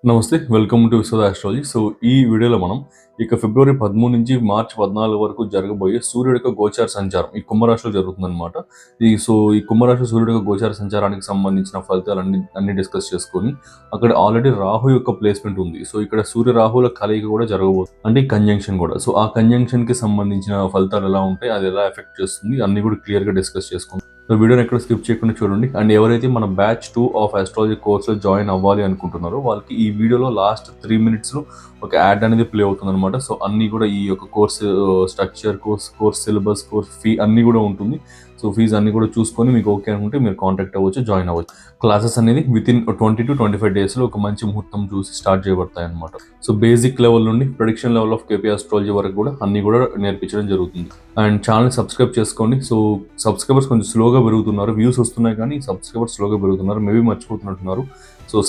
నమస్తే. Welcome to Vishwada astrology. ఈ వీడియోలో మనం ఫిబ్రవరి 13 నుంచి మార్చి 14 వరకు జరగబోయే సూర్యుడి యొక్క గోచార సంచారం ఈ కుంభరాశిలో జరుగుతుందనమాట. ఈ కుంభరాశి సూర్యుడి యొక్క గోచార సంచారానికి సంబంధించిన ఫలితాలు అన్ని డిస్కస్ చేసుకొని, అక్కడ ఆల్రెడీ రాహు యొక్క ప్లేస్‌మెంట్ ఉంది. ఇక్కడ సూర్య రాహువుల కలయిక కూడా జరగబోతుంది. అంటే కంజంక్షన్ కూడా. ఆ కంజంక్షన్‌కి సంబంధించిన ఫలితాలు ఎలా ఉంటాయి? అది ఎలా ఎఫెక్ట్ చేస్తుంది? అన్నీ కూడా క్లియర్‌గా డిస్కస్ చేసుకుందాం. వీడియోని ఎక్కడ స్కిప్ చేయకుండా చూడండి. అండ్ ఎవరైతే మన బ్యాచ్ 2 ఆఫ్ ఆస్ట్రాలజీ కోర్సులో జాయిన్ అవ్వాలి అనుకుంటున్నారో వాళ్ళకి ఈ వీడియోలో లాస్ట్ 3 మినిట్స్‌లో ఒక యాడ్ అనేది ప్లే అవుతుందన్నమాట. అన్నీ కూడా ఈ యొక్క course structure, course syllabus, course fee అన్నీ కూడా ఉంటుంది. ఫీజు అన్నీ కూడా చూసుకొని మీకు ఓకే అనుకుంటే మీరు కాంటాక్ట్ అవ్వచ్చు, జాయిన్ అవ్వచ్చు. క్లాసెస్ అనేది వితిన్ 20 to 25 డేస్‌లో ఒక మంచి ముహూర్తం చూసి స్టార్ట్ చేయబడతాయి అనమాట. బేసిక్ లెవెల్ నుండి prediction level of KP astrology వరకు కూడా అన్నీ కూడా నేర్పించడం జరుగుతుంది. అండ్ ఛానల్ సబ్స్క్రైబ్ చేసుకోండి. సబ్స్క్రైబర్స్ కొంచెం స్లోగా పెరుగుతున్నారు. వ్యూస్ వస్తున్నాయి కానీ సబ్స్క్రైబర్స్ స్లోగా పెరుగుతున్నారు. మేబీ మర్చిపోతున్నట్టున్నారు.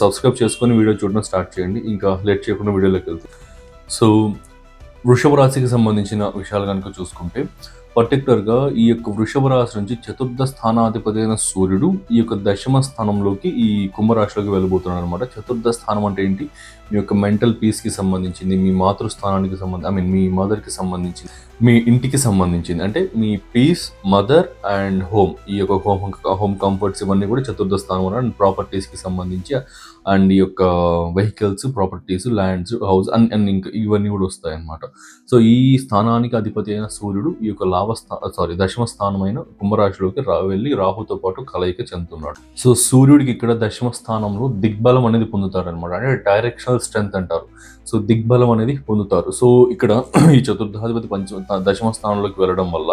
సబ్స్క్రైబ్ చేసుకొని వీడియో చూడడం స్టార్ట్ చేయండి. ఇంకా లేట్ చేయకుండా వీడియోలోకి వెళ్తాం. సో వృషభ రాశికి సంబంధించిన విషయాలు కనుక చూసుకుంటే, పర్టికులర్గా ఈ యొక్క వృషభ రాశి నుంచి చతుర్థ స్థానాధిపతి అయిన సూర్యుడు ఈ యొక్క దశమ స్థానంలోకి ఈ కుంభరాశిలోకి వెళ్ళబోతున్నాడు అనమాట. చతుర్థ స్థానం అంటే ఏంటి? మీ యొక్క మెంటల్ పీస్కి సంబంధించింది, మీ మాతృస్థానానికి సంబంధించి, మీ మదర్కి సంబంధించింది, మీ ఇంటికి సంబంధించింది. అంటే మీ పీస్, మదర్ అండ్ హోమ్, ఈ యొక్క హోమ్ కంఫర్ట్స్ ఇవన్నీ కూడా చతుర్థ స్థానం అండ్ ప్రాపర్టీస్కి సంబంధించి, అండ్ ఈ యొక్క vehicles, properties, lands, house and ఇంకా ఇవన్నీ కూడా వస్తాయి అన్నమాట. ఈ స్థానానికి అధిపతి అయిన సూర్యుడు ఈ యొక్క దశమ స్థానమైన కుంభరాశిలోకి వెళ్ళి రాహుతో పాటు కలయిక చెందుతున్నాడు. సూర్యుడికి ఇక్కడ దశమ స్థానంలో దిగ్బలం అనేది పొందుతాడు అనమాట. అంటే డైరెక్షనల్ స్ట్రెంత్ అంటారు. దిగ్బలం అనేది పొందుతారు. ఇక్కడ ఈ చతుర్థాధిపతి దశమ స్థానంలోకి వెళ్ళడం వల్ల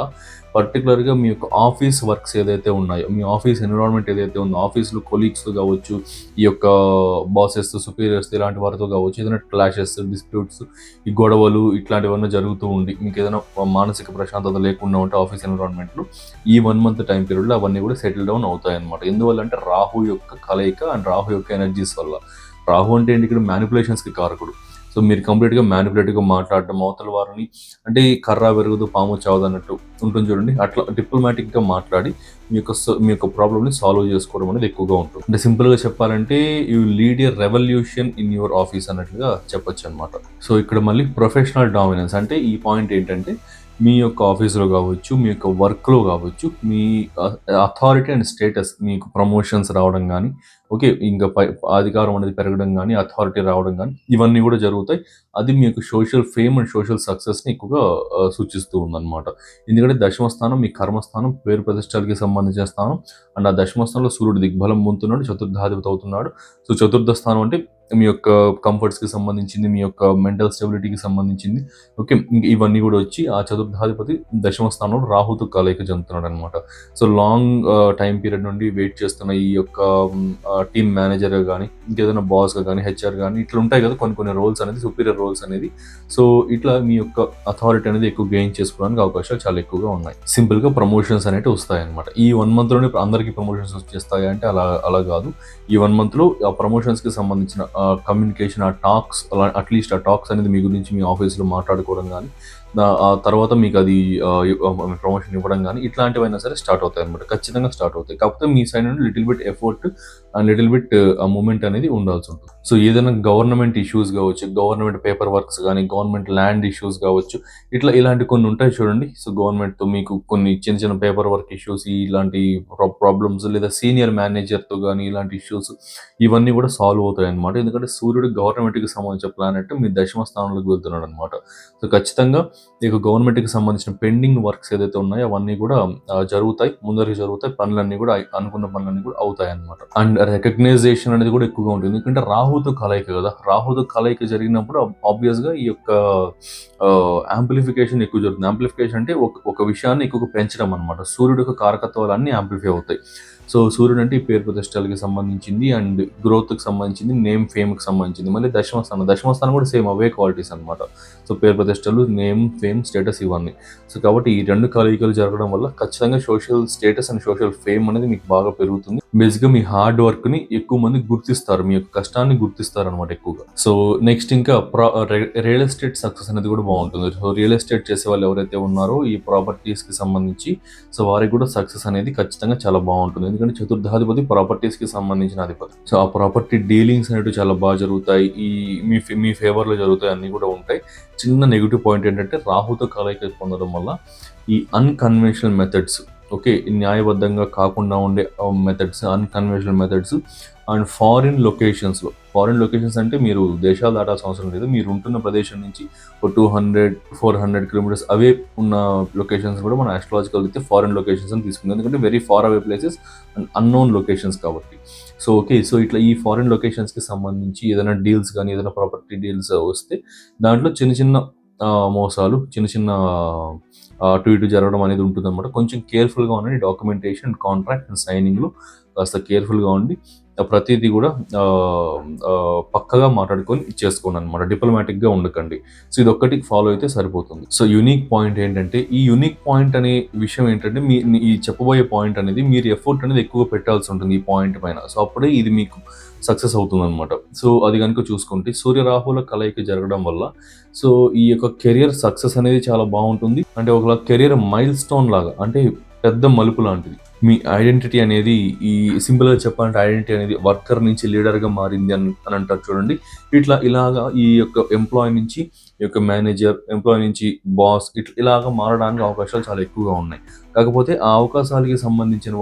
పర్టికులర్గా మీ యొక్క ఆఫీస్ వర్క్స్ ఏదైతే ఉన్నాయో, మీ ఆఫీస్ ఎన్విరాన్మెంట్ ఏదైతే ఉందో, ఆఫీస్లో కొలీగ్స్తో కావచ్చు, ఈ యొక్క బాసెస్, సుపీరియర్స్ ఇలాంటి వారితో కావచ్చు, ఏదైనా క్లాషెస్, డిస్ప్యూట్స్, ఈ గొడవలు ఇట్లాంటివన్నీ జరుగుతూ ఉండి మీకు ఏదైనా మానసిక ప్రశాంతత లేకుండా ఉంటే ఆఫీస్ ఎన్విరాన్మెంట్లో ఈ 1 month టైం పీరియడ్లో అవన్నీ కూడా సెటిల్ డౌన్ అవుతాయి అనమాట. ఎందువల్ల అంటే రాహు యొక్క కలయిక అండ్ రాహు యొక్క ఎనర్జీస్ వల్ల. రాహు అంటే ఏంటి? ఇక్కడ మ్యానిపులేషన్స్కి కారకుడు. మీరు కంప్లీట్గా మ్యానిపులేటివ్గా మాట్లాడడం, అవతల వారిని అంటే కర్ర పెరగదు పాము చావదు అన్నట్టు ఉంటుంది చూడండి, అట్లా డిప్లొమాటిక్గా మాట్లాడి మీ యొక్క ప్రాబ్లమ్ని సాల్వ్ చేసుకోవడం అనేది ఎక్కువగా ఉంటుంది. అంటే సింపుల్గా చెప్పాలంటే you lead a revolution in your office అన్నట్లుగా చెప్పొచ్చు అనమాట. ఇక్కడ మళ్ళీ ప్రొఫెషనల్ డామినెన్స్ అంటే ఈ పాయింట్ ఏంటంటే, మీ యొక్క ఆఫీస్లో కావచ్చు, మీ యొక్క వర్క్లో కావచ్చు, మీ అథారిటీ అండ్ స్టేటస్, మీకు ప్రమోషన్స్ రావడం కానీ, ఓకే, ఇంకా అధికారం అనేది పెరగడం కానీ, అథారిటీ రావడం కానీ ఇవన్నీ కూడా జరుగుతాయి. అది మీ యొక్క సోషల్ ఫేమ్ అండ్ సోషల్ సక్సెస్ని ఎక్కువగా సూచిస్తూ ఉందన్నమాట. ఎందుకంటే దశమ స్థానం మీ కర్మస్థానం, పేరు ప్రతిష్టలకి సంబంధించిన స్థానం. అండ్ ఆ దశమ స్థానంలో సూర్యుడు దిగ్బలం పొందుతున్నాడు, చతుర్థాధిపతి అవుతున్నాడు. చతుర్థ స్థానం అంటే మీ యొక్క కంఫర్ట్స్కి సంబంధించింది, మీ యొక్క మెంటల్ స్టెబిలిటీకి సంబంధించింది. ఓకే, ఇవన్నీ కూడా వచ్చి ఆ చతుర్థాధిపతి దశమ స్థానంలో రాహుతో కలయిక చెందుతున్నాడు అనమాట. లాంగ్ టైం పీరియడ్ నుండి వెయిట్ చేస్తున్న ఈ యొక్క టీమ్ మేనేజర్గా కానీ, ఇంకేదైనా బాస్గా కానీ, హెచ్ఆర్ కానీ ఇట్లా ఉంటాయి కదా కొన్ని రోల్స్ అనేది, సుపీరియర్ రోల్స్ అనేది. ఇట్లా మీ యొక్క అథారిటీ అనేది ఎక్కువ గెయిన్ చేసుకోవడానికి అవకాశాలు చాలా ఎక్కువగా ఉన్నాయి. సింపుల్గా ప్రమోషన్స్ అనేవి వస్తాయి అనమాట. ఈ 1 monthలోనే అందరికీ ప్రమోషన్స్ వచ్చేస్తాయి అంటే అలా కాదు. ఈ 1 monthలో ఆ ప్రమోషన్స్కి సంబంధించిన కమ్యూనికేషన్, ఆ టాక్స్, అట్లీస్ట్ ఆ టాక్స్ అనేది మీ గురించి మీ ఆఫీస్లో మాట్లాడుకోవడం కానీ, ఆ తర్వాత మీకు అది ప్రమోషన్ ఇవ్వడం కానీ ఇట్లాంటివైనా సరే స్టార్ట్ అవుతాయి అనమాట. ఖచ్చితంగా స్టార్ట్ అవుతాయి. కాకపోతే మీ సైడ్ నుండి little bit effort and little bit moment అనేది ఉండాల్సి ఉంటుంది. ఏదైనా గవర్నమెంట్ ఇష్యూస్ కావచ్చు, గవర్నమెంట్ పేపర్ వర్క్స్ కానీ, గవర్నమెంట్ ల్యాండ్ ఇష్యూస్ కావచ్చు, ఇలాంటి కొన్ని ఉంటాయి చూడండి. గవర్నమెంట్తో మీకు కొన్ని చిన్న చిన్న పేపర్ వర్క్ ఇష్యూస్, ఇలాంటి ప్రాబ్లమ్స్, లేదా సీనియర్ మేనేజర్తో కానీ ఇలాంటి ఇష్యూస్ ఇవన్నీ కూడా సాల్వ్ అవుతాయి అనమాట. ఎందుకంటే సూర్యుడు గవర్నమెంట్కి సంబంధించిన ప్లానెట్ మీ దశమ స్థానంలోకి వెళ్తున్నాడు అనమాట. ఖచ్చితంగా మీకు గవర్నమెంట్కి సంబంధించిన పెండింగ్ వర్క్స్ ఏదైతే ఉన్నాయో అవన్నీ కూడా జరుగుతాయి, ముందరికి జరుగుతాయి. అనుకున్న పనులన్నీ కూడా అవుతాయి అనమాట. అండ్ రికగ్నైజేషన్ అనేది కూడా ఎక్కువగా ఉంటుంది. ఎందుకంటే రాహుతో కలయిక కదా, రాహుతో కలయిక జరిగినప్పుడు ఆబ్వియస్గా ఈ యొక్క యాంప్లిఫికేషన్ ఎక్కువ జరుగుతుంది. యాంప్లిఫికేషన్ అంటే ఒక విషయాన్ని ఎక్కువగా పెంచడం అనమాట. సూర్యుడు యొక్క కారకత్వాలు అన్నీ యాంప్లిఫై అవుతాయి. సూర్యుడు అంటే ఈ పేరు ప్రతిష్టలకి సంబంధించింది అండ్ గ్రోత్కి సంబంధించింది, నేమ్ ఫేమ్కి సంబంధించింది. మళ్ళీ దశమస్థానం కూడా సేమ్ అవే క్వాలిటీస్ అనమాట. పేరు ప్రతిష్టలు, నేమ్, ఫేమ్, స్టేటస్ ఇవన్నీ. కాబట్టి ఈ 2 కలయికలు జరగడం వల్ల ఖచ్చితంగా social status and social fame అనేది మీకు బాగా పెరుగుతుంది. బేసిక్గా మీ హార్డ్ వర్క్ని ఎక్కువ మంది గుర్తిస్తారు, మీ యొక్క కష్టాన్ని గుర్తిస్తారు అనమాట ఎక్కువగా. నెక్స్ట్ ఇంకా రియల్ ఎస్టేట్ సక్సెస్ అనేది కూడా బాగుంటుంది. రియల్ ఎస్టేట్ చేసే వాళ్ళు ఎవరైతే ఉన్నారో ఈ ప్రాపర్టీస్కి సంబంధించి వారికి కూడా సక్సెస్ అనేది ఖచ్చితంగా చాలా బాగుంటుంది. ఎందుకంటే చతుర్థాధిపతి ప్రాపర్టీస్కి సంబంధించిన అధిపతి. సో ఆ ప్రాపర్టీ డీలింగ్స్ అనేవి చాలా బాగా జరుగుతాయి. మీ ఫేవర్లో జరుగుతాయి, అన్నీ కూడా ఉంటాయి. చిన్న నెగిటివ్ పాయింట్ ఏంటంటే రాహుతో కలయిక పొందడం వల్ల ఈ అన్కన్వెన్షనల్ మెథడ్స్, ఓకే, న్యాయబద్ధంగా కాకుండా ఉండే methods, unconventional methods and foreign locations అంటే మీరు దేశాలు దాటాల్సిన అవసరం లేదు. మీరు ఉంటున్న ప్రదేశం నుంచి ఒక 200-400 కిలోమీటర్స్ అవే ఉన్న లొకేషన్స్ కూడా మన ఆస్ట్రాలజికల్ అయితే ఫారిన్ లొకేషన్స్ అని తీసుకుంది. ఎందుకంటే very far away places and unknown locations కాబట్టి. సో ఓకే, సో ఇట్లా ఈ ఫారిన్ లొకేషన్స్కి సంబంధించి ఏదైనా డీల్స్ కానీ ఏదైనా ప్రాపర్టీ డీల్స్ వస్తే దాంట్లో చిన్న మోసాలు, చిన్న అటు ఇటు జరగడం అనేది ఉంటుంది అనమాట. కొంచెం కేర్ఫుల్గా ఉండండి. డాక్యుమెంటేషన్, కాంట్రాక్ట్ అండ్ సైనింగ్లో కాస్త కేర్ఫుల్గా ఉండి ప్రతిదీ కూడా పక్కగా మాట్లాడుకొని ఇచ్చేసుకోండి అనమాట. డిప్లొమాటిక్గా ఉండకండి. సో ఇది ఒక్కటి ఫాలో అయితే సరిపోతుంది. సో యూనిక్ పాయింట్ ఏంటంటే, ఈ యూనిక్ పాయింట్ అనే విషయం ఏంటంటే ఈ చెప్పబోయే పాయింట్ అనేది మీరు ఎఫర్ట్ అనేది ఎక్కువ పెట్టాల్సి ఉంటుంది ఈ పాయింట్ పైన. సో అప్పుడే ఇది మీకు సక్సెస్ అవుతుంది అనమాట. సో అది కనుక చూసుకుంటే సూర్య రాహుల కలయిక జరగడం వల్ల సో ఈ యొక్క కెరియర్ సక్సెస్ అనేది చాలా బాగుంటుంది. అంటే ఒక కెరియర్ మైల్ స్టోన్ లాగా, అంటే పెద్ద మలుపు లాంటిది. మీ ఐడెంటిటీ అనేది, ఈ సింపుల్గా చెప్పాలంటే ఐడెంటిటీ అనేది వర్కర్ నుంచి లీడర్గా మారింది అని అంటారు చూడండి. ఇలాగా ఈ యొక్క ఎంప్లాయీ నుంచి ఈ యొక్క మేనేజర్, ఎంప్లాయీ నుంచి బాస్, ఇలాగా మారడానికి అవకాశాలు చాలా ఎక్కువగా ఉన్నాయి. కాకపోతే ఆ అవకాశాలకి సంబంధించిన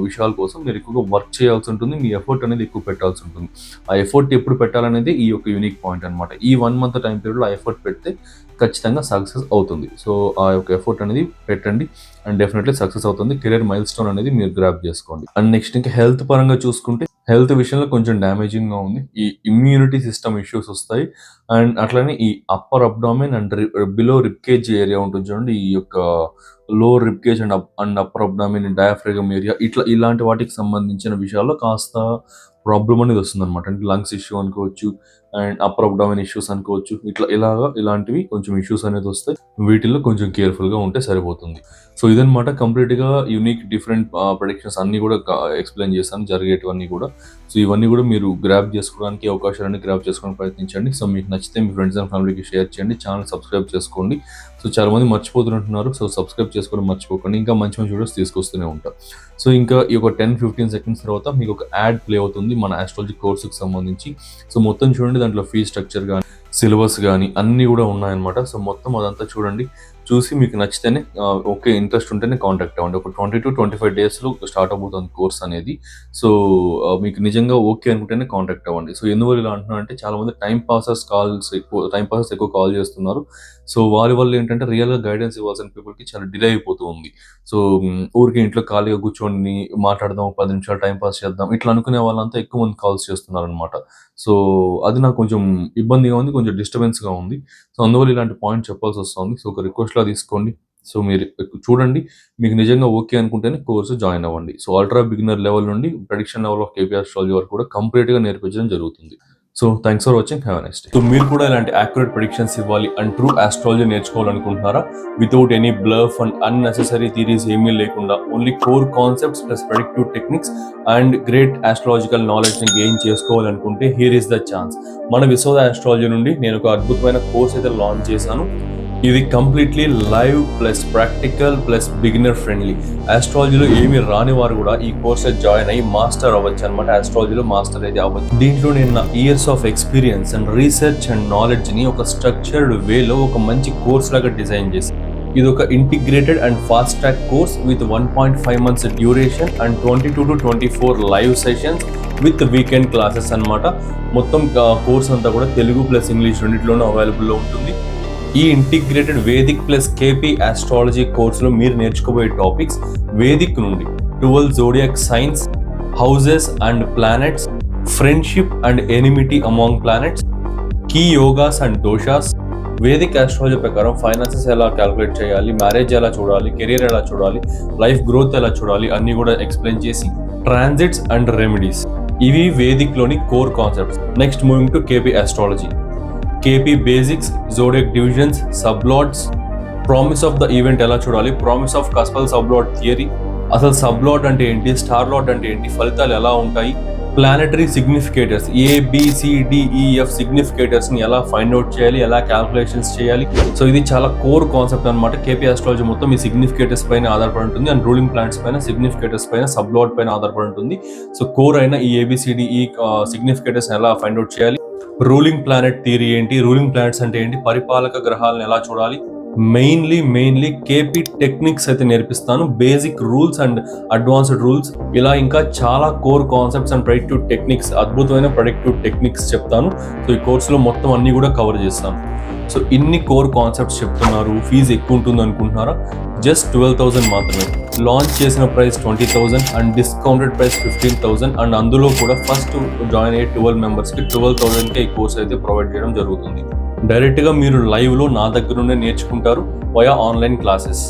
విషయాల కోసం మీరు ఎక్కువగా వర్క్ చేయాల్సి ఉంటుంది. మీ ఎఫర్ట్ అనేది ఎక్కువ పెట్టాల్సి ఉంటుంది. ఆ ఎఫర్ట్ ఎప్పుడు పెట్టాలనేది ఈ యొక్క యూనిక్ పాయింట్ అనమాట. ఈ 1 month టైం పీరియడ్లో ఆ ఎఫర్ట్ పెడితే ఖచ్చితంగా సక్సెస్ అవుతుంది. సో ఆ యొక్క ఎఫర్ట్ అనేది పెట్టండి అండ్ డెఫినెట్లీ సక్సెస్ అవుతుంది. కెరీర్ మైల్ స్టోన్ అనేది మీరు గ్రాప్ చేసుకోండి. అండ్ నెక్స్ట్ ఇంకా హెల్త్ పరంగా చూసుకుంటే, హెల్త్ విషయంలో కొంచెం డ్యామేజింగ్గా ఉంది. ఈ ఇమ్యూనిటీ సిస్టమ్ ఇష్యూస్ వస్తాయి. అండ్ అట్లనే ఈ upper abdomen and below ribcage area ఉంటుంది చూడండి, ఈ యొక్క lower ribcage and upper abdomen, diaphragm area, ఇలాంటి వాటికి సంబంధించిన విషయాల్లో కాస్త ప్రాబ్లం అనేది వస్తుంది అనమాట. అంటే లంగ్స్ ఇష్యూ అనుకోవచ్చు అండ్ అప్పర్ అబ్డామిన్ ఇష్యూస్ అనుకోవచ్చు. ఇలాంటివి కొంచెం ఇష్యూస్ అనేది వస్తాయి. వీటిల్లో కొంచెం కేర్ఫుల్గా ఉంటే సరిపోతుంది. సో ఇదనమాట కంప్లీట్గా యూనిక్ డిఫరెంట్ ప్రెడిక్షన్స్ అన్నీ కూడా ఎక్స్ప్లెయిన్ చేస్తాను, జరిగేటివన్నీ కూడా. సో ఇవన్నీ కూడా మీరు గ్రాప్ చేసుకోవడానికి, అవకాశాలన్నీ గ్రాప్ చేసుకోవడానికి ప్రయత్నించండి. సో మీకు నచ్చితే మీ ఫ్రెండ్స్ అండ్ ఫ్యామిలీకి షేర్ చేయండి. ఛానల్ సబ్స్క్రైబ్ చేసుకోండి. సో చాలా మంది మర్చిపోతుంటున్నారు. సో సబ్స్క్రైబ్ చేసుకోవడం మర్చిపోకండి. ఇంకా మంచి వీడియోస్ తీసుకొస్తూనే ఉంటాం. సో ఇంకా ఈ ఒక 10-15 seconds తర్వాత మీకు ఒక యాడ్ ప్లే అవుతుంది మన ఆస్ట్రాలజీ కోర్సుకి సంబంధించి. సో మొత్తం చూడండి, దాంట్లో ఫీజ్ స్ట్రక్చర్ కానీ సిలబస్ కానీ అన్నీ కూడా ఉన్నాయన్నమాట. సో మొత్తం అదంతా చూడండి. చూసి మీకు నచ్చితేనే, ఓకే, ఇంట్రెస్ట్ ఉంటేనే కాంటాక్ట్ అవ్వండి. ఒక 20-25 daysలో స్టార్ట్ అవుతుంది కోర్స్ అనేది. సో మీకు నిజంగా ఓకే అనుకుంటేనే కాంటాక్ట్ అవ్వండి. సో ఎందువల్ల ఇలా అంటున్నా అంటే, చాలామంది టైం పాసర్స్ ఎక్కువ కాల్ చేస్తున్నారు. సో వారి వల్ల ఏంటంటే రియల్గా గైడెన్స్ ఇవ్వాల్సిన పీపుల్కి చాలా డిలే అయిపోతూ ఉంది. సో ఊరికి ఇంట్లో ఖాళీగా కూర్చొని మాట్లాడదాం, 10 నిమిషాలు టైం పాస్ చేద్దాం, ఇట్లా అనుకునే వాళ్ళంతా ఎక్కువ మంది కాల్స్ చేస్తున్నారు అనమాట. సో అది నాకు కొంచెం ఇబ్బందిగా ఉంది, కొంచెం డిస్టర్బెన్స్గా ఉంది. సో అందువల్ల ఇలాంటి పాయింట్ చెప్పాల్సి వస్తుంది. సో ఒక రిక్వెస్ట్లా తీసుకోండి. సో మీరు చూడండి, మీకు నిజంగా ఓకే అనుకుంటేనే కోర్సు జాయిన్ అవ్వండి. సో అల్ట్రా బిగినర్ లెవెల్ నుండి prediction level of KP astrology వరకు కూడా కంప్లీట్గా నేర్పించడం జరుగుతుంది. So thanks for watching. Have a nice day. So మీరు కూడా ఇలాంటి యాక్యురేట్ ప్రెడిక్షన్స్ ఇవ్వాలి అండ్ ట్రూ ఆస్ట్రాలజీ నేర్చుకోవాలనుకుంటున్నారా? Without any bluff and unnecessary theories ఏమీ లేకుండా only core concepts plus predictive techniques and great astrological knowledge ని గెయిన్ చేసుకోవాలనుకుంటే here is the chance. మన విశ్వద ఆస్ట్రాలజీ నుండి నేను ఒక అద్భుతమైన కోర్స్ అయితే లాంచ్ చేశాను. ఇది completely live plus practical plus beginner friendly. ఆస్ట్రాలజీలో ఏమి రాని వారు కూడా ఈ కోర్స్ జాయిన్ అయ్యి మాస్టర్ అవ్వచ్చు అనమాట. ఆస్ట్రాలజీలో మాస్టర్ అయితే అవ్వచ్చు. దీంట్లో నేను నా years of experience and research and knowledge ని ఒక స్ట్రక్చర్డ్ వేలో ఒక మంచి కోర్స్ లాగా డిజైన్ చేశాను. ఇది ఒక integrated and fast track course with 1.5 months duration and 22-24 live sessions with weekend classes అన్నమాట. మొత్తం కోర్స్ అంతా కూడా తెలుగు ప్లస్ ఇంగ్లీష్ రెండింటిలోనూ అవైలబుల్లో ఉంటుంది. ఈ integrated Vedic plus KP astrology కోర్సులో మీరు నేర్చుకోబోయే టాపిక్స్ వేదిక్ నుండి 12 zodiac signs, houses and planets, friendship and enmity among planets, key yogas and doshas, Vedic astrology ప్రకారం ఫైనాన్సెస్ ఎలా క్యాలిక్యులేట్ చేయాలి, మ్యారేజ్ ఎలా చూడాలి, కెరీర్ ఎలా చూడాలి, లైఫ్ గ్రోత్ ఎలా చూడాలి అన్ని కూడా ఎక్స్ప్లెయిన్ చేసి, ట్రాన్సిట్స్ అండ్ రెమెడీస్, ఇవి వేదిక్ లోని core concepts. Next moving to KP astrology. KP basics, zodiac divisions, సబ్లాట్స్, promise of the event ఎలా చూడాలి, ప్రామిస్ ఆఫ్ కస్పల్ సబ్లాట్ థియరీ, అసలు సబ్లాట్ అంటే ఏంటి, స్టార్ లాట్ అంటే ఏంటి, ఫలితాలు ఎలా ఉంటాయి, ప్లానెటరీ సిగ్నిఫికేటర్స్ ABCDEF సిగ్నిఫికేటర్స్ని ఎలా ఫైండ్ అవుట్ చేయాలి, ఎలా క్యాల్కులేషన్స్ చేయాలి. సో ఇది చాలా కోర్ కాన్సెప్ట్ అనమాట. కేపీ ఆస్ట్రాలజీ మొత్తం ఈ సిగ్నిఫికేటర్స్ పైన ఆధారపడి ఉంటుంది అండ్ రూలింగ్ ప్లానెట్స్ పైన, సిగ్నిఫికేటర్స్ పైన, సబ్లాట్ పైన ఆధారపడి ఉంటుంది. సో కోర్ అయిన ఈ ABCDE సిగ్నిఫికేటర్స్ ఎలా ఫైండ్ అవుట్ చేయాలి, రూలింగ్ ప్లానెట్ థియరీ ఏంటి, రూలింగ్ ప్లానెట్స్ అంటే ఏంటి, పరిపాలక గ్రహాలను ఎలా చూడాలి, మెయిన్లీ కేపీ టెక్నిక్స్ అయితే నేర్పిస్తాను. Basic rules and advanced rules, ఇలా ఇంకా చాలా core concepts and predictive techniques, అద్భుతమైన ప్రెడిక్టివ్ టెక్నిక్స్ చెప్తాను. సో ఈ కోర్సులో మొత్తం అన్ని కూడా కవర్ చేస్తాను. సో ఇన్ని కోర్ కాన్సెప్ట్స్ చెప్తున్నారు, ఫీజు ఎక్కువ ఉంటుంది అనుకుంటున్నారా? జస్ట్ 12,000 మాత్రమే. లాంచ్ చేసిన price 20,000 and discounted price 15,000 and అందులో కూడా ఫస్ట్ జాయిన్ అయ్యే 12 మెంబర్స్కి 12,000కే ఈ కోర్స్ అయితే ప్రొవైడ్ చేయడం జరుగుతుంది. డైరెక్ట్గా మీరు లైవ్లో నా దగ్గర నుండే నేర్చుకుంటారు వయా ఆన్లైన్ క్లాసెస్.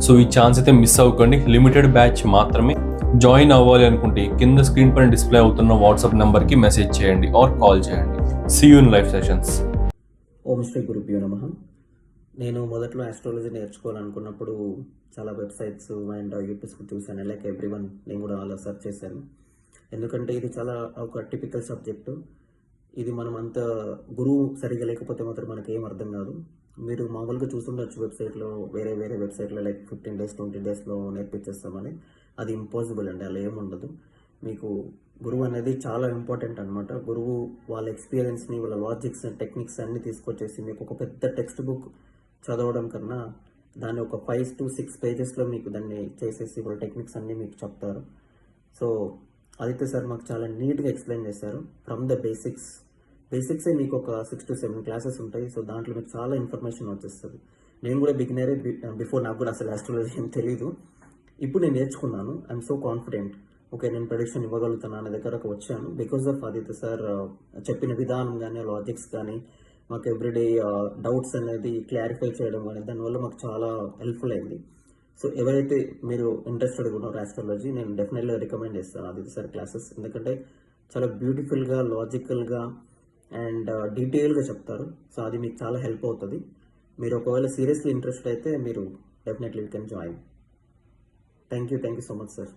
సో ఈ ఛాన్స్ అయితే మిస్ అవ్వకండి. లిమిటెడ్ బ్యాచ్ మాత్రమే. జాయిన్ అవ్వాలి అనుకుంటే కింద స్క్రీన్ పైన డిస్ప్లే అవుతున్న వాట్సాప్ నెంబర్కి మెసేజ్ చేయండి ఆర్ కాల్ చేయండి. See you in live sessions. ఓం శ్రీ గురుభ్యో నమః. నేను మొదట్లో ఆస్ట్రాలజీ నేర్చుకోవాలనుకున్నప్పుడు చాలా వెబ్సైట్స్ అండ్ యూట్యూబ్స్ చూశాను. లైక్ ఎవ్రీవన్, నేను కూడా అలా సెర్చ్ చేశాను. ఎందుకంటే ఇది చాలా ఒక టిపికల్ సబ్జెక్టు. ఇది మనం అంత గురువు సరిగా లేకపోతే మాత్రం మనకి ఏం అర్థం కాదు. మీరు మామూలుగా చూస్తుండొచ్చు వెబ్సైట్లో, వేరే వెబ్సైట్లో లైక్ 15 days 20 daysలో నేర్పించేస్తామని. అది ఇంపాసిబుల్ అండి, అలా ఏముండదు. మీకు గురువు అనేది చాలా ఇంపార్టెంట్ అనమాట. గురువు వాళ్ళ ఎక్స్పీరియన్స్ని, వాళ్ళ లాజిక్స్ టెక్నిక్స్ అన్నీ తీసుకొచ్చేసి మీకు ఒక పెద్ద టెక్స్ట్ బుక్ చదవడం కన్నా దాన్ని ఒక 5 to 6 pagesలో మీకు దాన్ని చేసేసి వాళ్ళ టెక్నిక్స్ అన్నీ మీకు చెప్తారు. సో ఆదిత్య సార్ మాకు చాలా నీట్గా ఎక్స్ప్లెయిన్ చేశారు. ఫ్రమ్ ద బేసిక్సే మీకు ఒక 6 to 7 క్లాసెస్ ఉంటాయి. సో దాంట్లో మీకు చాలా ఇన్ఫర్మేషన్ వచ్చేస్తుంది. నేను కూడా బిగినరే, బిఫోర్ నాకు కూడా అసలు ఆస్ట్రాలజీ ఏం తెలీదు. ఇప్పుడు నేను నేర్చుకున్నాను. I'm so confident. ఓకే, నేను ప్రెడిక్షన్ ఇవ్వగలుగుతాను అనే దగ్గరకు వచ్చాను బికాస్ ఆఫ్ ఆదిత్య సార్ చెప్పిన విధానం కానీ, లాజిక్స్ కానీ, మాకు ఎవ్రీడే డౌట్స్ అనేది క్లారిఫై చేయడం కానీ, దానివల్ల మాకు చాలా హెల్ప్ఫుల్ అయింది. సో ఎవరైతే మీరు ఇంట్రెస్టెడ్గా ఉన్నారో ఆస్ట్రాలజీ, నేను డెఫినెట్గా రికమెండ్ చేస్తాను ఆదిత్య సార్ క్లాసెస్. ఎందుకంటే చాలా బ్యూటిఫుల్గా, లాజికల్గా అండ్ డీటెయిల్గా చెప్తారు. సో అది మీకు చాలా హెల్ప్ అవుతుంది. మీరు ఒకవేళ సీరియస్లీ ఇంట్రెస్ట్ అయితే మీరు definitely you can join. Thank you so much sir.